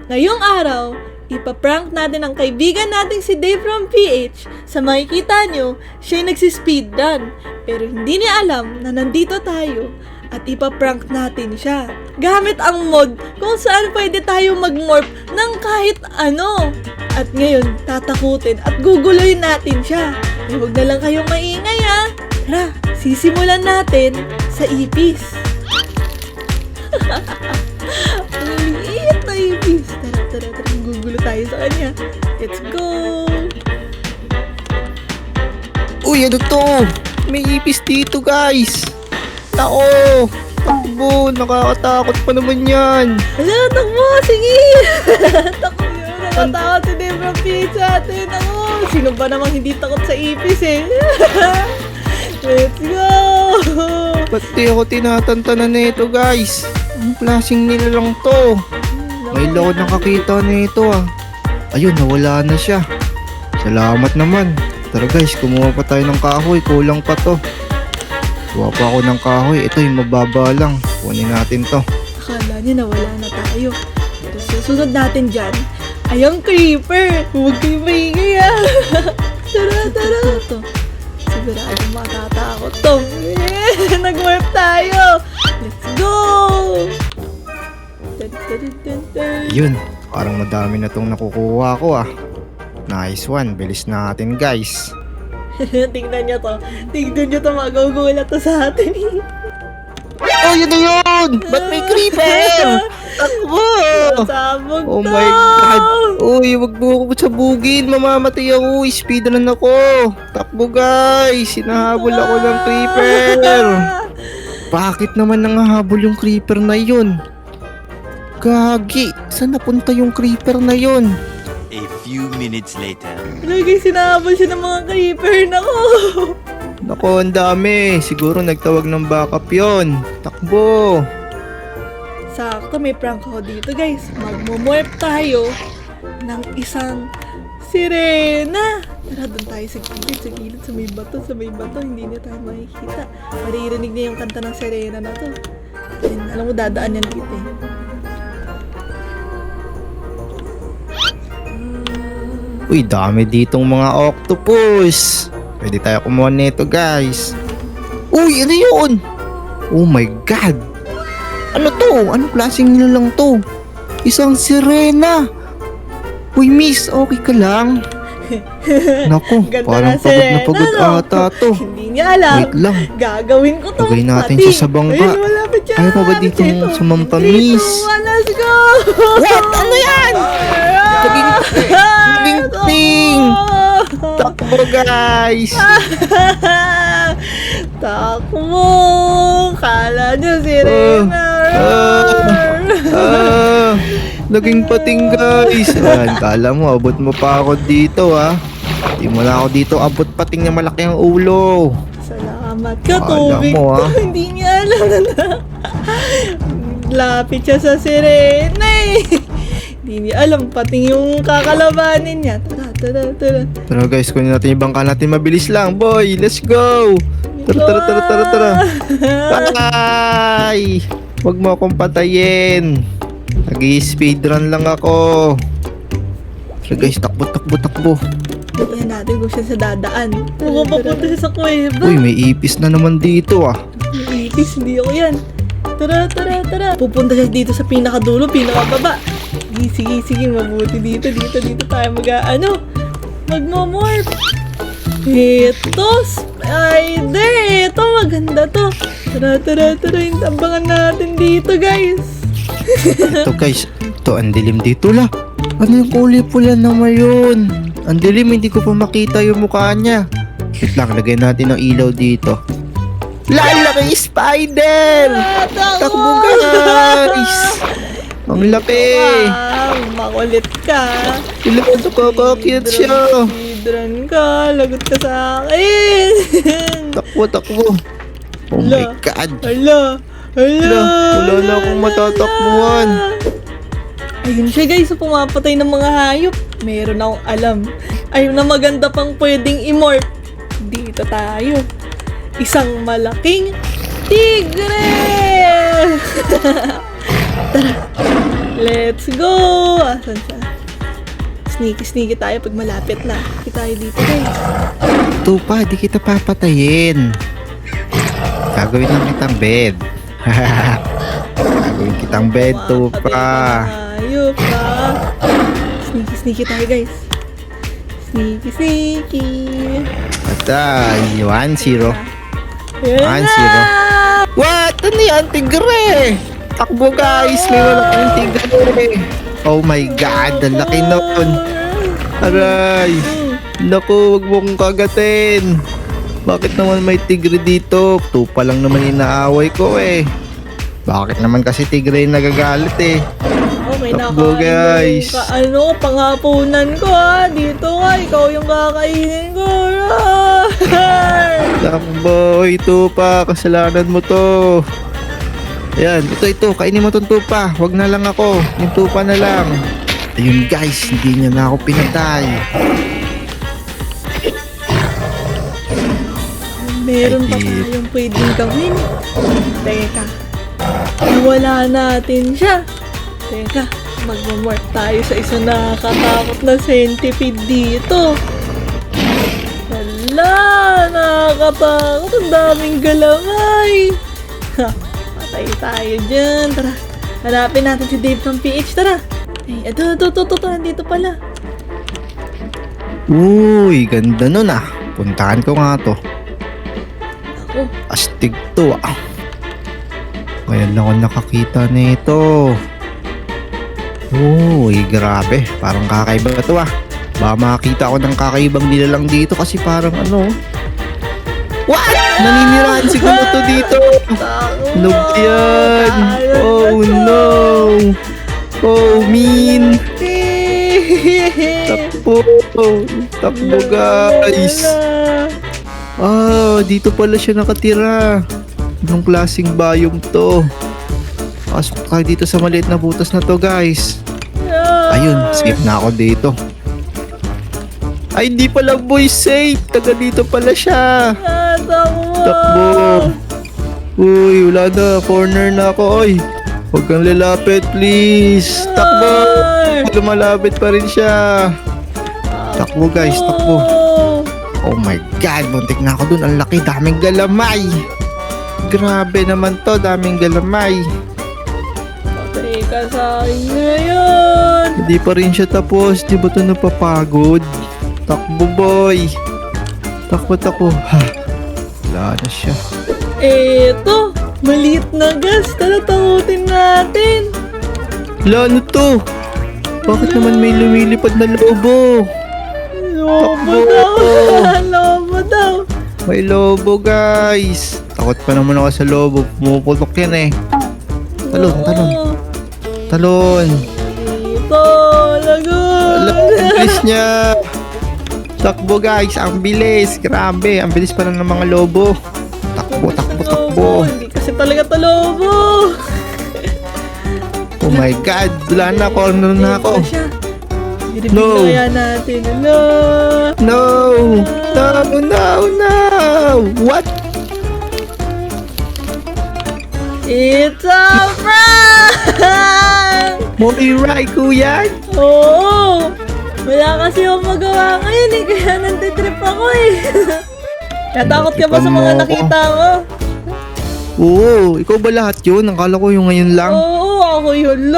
Ngayong araw, ipaprank natin ang kaibigan nating si Dave from PH. Sa makikita nyo, siya'y nagsispeedrun. Pero hindi niya alam na nandito tayo at ipaprank natin siya. Gamit ang mod kung saan pwede tayo mag-morph ng kahit ano. At ngayon, tatakutin at guguloyin natin siya. Eh, huwag na lang kayong maingay ha. Tara, sisimulan natin sa ipis. Ang liit na ipis. Tara, gugulo tayo sa kanya. Let's go! Uy, ano to? May ipis dito, guys. Tako! Takbo! Nakakatakot pa naman yan. Hala, takbo! Sige! Takbo yun! Nakatakot si Dave from PH sa atin. Ako! Sino ba namang hindi takot sa ipis eh? Let's go! Ba't di ako tinatantanan nito, guys? Ang klaseng nila lang to. May laon nakakita nito ah. Ayun, nawala na siya. Salamat naman. Tara guys, kumuha pa tayo ng kahoy. Kulang pa to. Kuha pa ako ng kahoy. Ito yung mababa lang. Kunin natin to. Akala niya nawala na tayo. Pero susunod natin dyan ay ang creeper. Huwag kayo maingay ah. Tara. Ito. Sigurado matatakot to. Nag-warp tayo. Let's go! Yun, parang madami na tong nakukuha ko ah. Nice one, bilis natin guys. Tingnan nyo to. Tingnan nyo to, magugulat to sa atin. Oh, yun na yun! Ba't may creeper? Takbo! Sabog Oh to! my God! Uy, wag mo ako sabugin. Mamamatay ako. Speedrun ako. Takbo guys! Hinahabol ako ng creeper. Bakit naman nangahabol yung creeper na yun? Gagi! Saan napunta yung creeper na yun? A few minutes later. Lagi sinahabol siya ng mga creeper. Nako! Nako, ang dami. Siguro nagtawag ng backup yon. Takbo! Sakto, may prank ako dito guys. Magmumorph tayo ng isang sirena. Tara, doon tayo sa gilid, sa may bato. Hindi niya tayo makikita. Maririnig niya yung kanta ng sirena na to. And, alam mo, dadaan yan dito eh. Uy, dami ditong mga octopus. Pwede tayo kumuha nito guys. Uy, ano yun? Oh my God! Ano to? Anong klaseng nilalang to? Isang sirena. Uy miss, okay ka lang? Naku, Ganda parang ng sirena, pagod no? ata to. Hindi niya alam. Wait lang. Gagawin ko to. Lagay natin pati. siya sa bangka. Ayun, malapit siya. Ayaw pa ba dito Malapit sumampa, Dito, miss? let's go! What? Ano yan? Naging ting! Takbo guys! Takbo! Kala niyo sirena. Naging pating guys. Ayan, kala mo, abot mo pa ako dito ha. Hindi mo na ako dito abot pating na malaki ang ulo. Salamat ka, Kala tubig mo, to. ah. Hindi niya alam na. Lapit siya sa sirena eh. Hindi niya alam, pati yung kakalabanin niya. Tara. Tara guys, kunin natin yung bangka natin. Mabilis lang boy, let's go. Tara. Bye! Huwag mo akong patayin. Nag-i-speedrun lang ako. Tara guys, takbo. Tingnan natin kung siya sa dadaan. Mukhang papunta siya sa kuweba. Uy, may ipis na naman dito ah. Ipis, hindi ako yan. Tara. Pupunta siya dito sa pinakadulo, pinakababa. Sige, mabuti dito tayo magmomorph. Ito, spider. Ito, maganda to. Tara, yung tambangan natin dito, guys. Ito guys, ito ang dilim dito la. Ano yung kulay pula naman yun? Ang dilim, hindi ko pa makita yung mukha niya. Wait lang, lagay natin ng ilaw dito. Lalaki spider! Takbo guys! Ang laki! Wow, makulit ka. Ilang ito kakakit siya. Speedrun ka, lagot ka sa akin. Takbo. Oh my God! Hala. Wala na akong matatakbuhan. Ayun siya guys, pumapatay ng mga hayop. Meron akong alam. Ayun na maganda pang pwedeng imorph. Dito tayo. Isang malaking tigre! Tara. Let's go! Asan siya? Sneaky tayo pag malapit na. Kita tayo dito guys. Tupa, di kita papatayin. Gagawin lang kitang bed. Gagawin kitang bed, Tupa. Ayop ka. Sneaky tayo guys. Sneaky. Patay, 1-0. Yan 1-0. What? Ano yan? Tigre! Takbo guys! May malaking tigre! Oh my God! Ang laki noon! Aray! Naku, wag mo kong kagatin! Bakit naman may tigre dito? Tupa lang naman inaaway ko eh. Bakit naman kasi tigre yung nagagalit eh? Okay, Takbo, guys. Panghapunan ko ha. Dito nga, ikaw yung kakainin ko. Takbo, Tupa, kasalanan mo to. Ayan, ito, kainin mo tong Tupa. Wag na lang ako, yung Tupa na lang. Ayun guys, hindi niya na ako pinatay. Meron pa Ay, tayong pwedeng gawin. Teka, nawala natin siya. Teka, magmamorph tayo sa isang nakakatakot na centipede dito. Hala, nakakatakot. Ang daming galamay. Ha, patay tayo dyan. Tara, hanapin natin si Dave from PH. Tara. Ay, ito, nandito pala. Uy, ganda nun ah. Puntahan ko nga to. Ako, Astig to ah. Ngayon lang ako nakakita nito. Uy, grabe. Parang kakaiba to ah. Baka makakita ako ng kakaibang nilalang dito kasi parang ano. What? Naninirahan siguro to dito. Noob yan. Oh no. Oh, mean. Takbo. Takbo guys. Ah, dito pala siya nakatira. Anong klaseng biome to? Pasok tayo dito sa maliit na butas na to guys. Ayun, safe na ako dito. Ay, hindi pala boy safe. Taga dito pala siya. Takbo. Uy, wala na. Corner na ako. Oy, huwag kang lalapit please. Takbo. Lumalapit pa rin siya. Takbo guys, takbo. Oh my God, buntik na ako dun. Ang laki, daming galamay. Grabe naman to, daming galamay. Patay ka sa akin ngayon. Hindi pa rin siya tapos. Di ba ito napapagod? Takbo boy. Takbo. Ha, wala na siya. Eto, maliit na gas. Tara, tangutin natin. Wala na to. Bakit naman may lumilipad na lobo? Lobo Takbo. daw. Lobo daw. May lobo guys. Takot pa naman ako sa lobo. Pumuputok yan eh. Talon. Dito, lagon. Wala, ang bilis niya. Takbo guys, ang bilis. Grabe, ang bilis pa lang ng mga lobo. Takbo. Hindi kasi talaga to lobo. Oh my God, wala na ako. Ano na ako? No. Kaya natin. No. What? It's a prank! Moirai ko yan? Oo! Wala kasi akong magawa ngayon eh, kaya nantitrip ako eh. Natakot ka ba sa mga nakita mo? Oo, ikaw ba lahat yun? Akala ko yung ngayon lang. Oo, ako yun.